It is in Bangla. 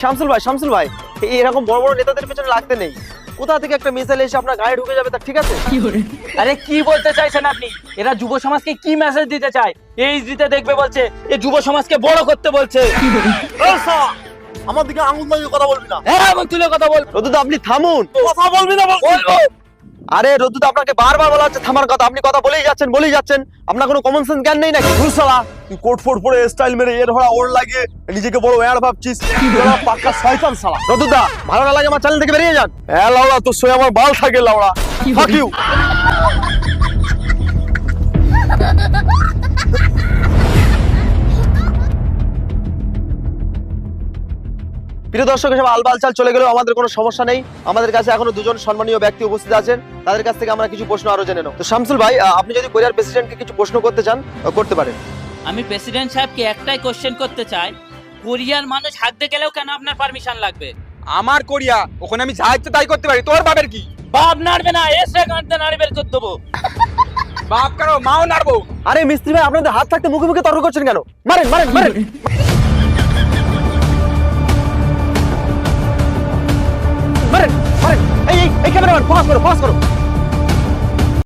শামসুল ভাই এরকম বড় বড় নেতাদের পেছনে লাগতে নেই। কোথা থেকে একটা মিসাইল এসে আপনার গায়ে ঢুকে যাবে তা ঠিক আছে? আরে কি বলতে চাইছেন আপনি? এরা যুব সমাজকে কি মেসেজ দিতে চায়? এইচ দিতে দেখবে বলছে, এ যুব সমাজকে বড় করতে বলছে। আমার দিকে আঙুল লাগিয়ে কথা বলবি না। হ্যাঁ, আমি তুলে কথা বল। রদুদা আপনি থামুন। কথা বলবি না? বলবো। আরে রদুদা আপনাকে বারবার বলা হচ্ছে থামার কথা, আপনি কথা বলেই যাচ্ছেন। আপনার কোনো কমন সেন্স জ্ঞান নেই নাকি? শালা তুই কোট ফোট পরে স্টাইল মেরে এর হড়া ওর লাগিয়ে নিজেকে বড় ওয়ার ভাবছিস? তোরা পাক্কা শয়তান শালা। রদুদা ভালো না লাগে আমার চ্যানেল থেকে বেরিয়ে যান। হ্যাঁ লাউড়া, তোর সই আমার বাল থাকে লাউড়া। Fuck you. প্রিয় দর্শক, এসব আলবালচাল চলে গেলেও আমাদের কোনো সমস্যা নেই। আমাদের কাছে এখনো দুজন সম্মানীয় ব্যক্তি উপস্থিত আছেন, তাদের কাছ থেকে আমরা কিছু প্রশ্ন আরো জেনে নেব। তো শামসুল ভাই, আপনি যদি কোরিয়ার প্রেসিডেন্টকে কিছু প্রশ্ন করতে চান করতে পারেন। আমি প্রেসিডেন্ট সাহেবকে একটাই কোশ্চেন করতে চাই, কোরিয়ার মানুষ হাঁটতে গেলেও কেন আপনার পারমিশন লাগবে? আমার কোরিয়া, ওখানে আমি যা ইচ্ছে তাই করতে পারি। তোর বাপের কি? বাপ নাড়বে না, এসে কাঁদতে নাড়ি বের করে দেবো। বাপ কারো মাও নাড়বো। আরে মিস্ত্রি ভাই, আপনাদের হাত থাকতে মুখে মুখে তর্ক করছেন কেন? মারেন মারেন মারেন। মারেন মারেন। এই ক্যামেরাম্যান ফোকাস করো।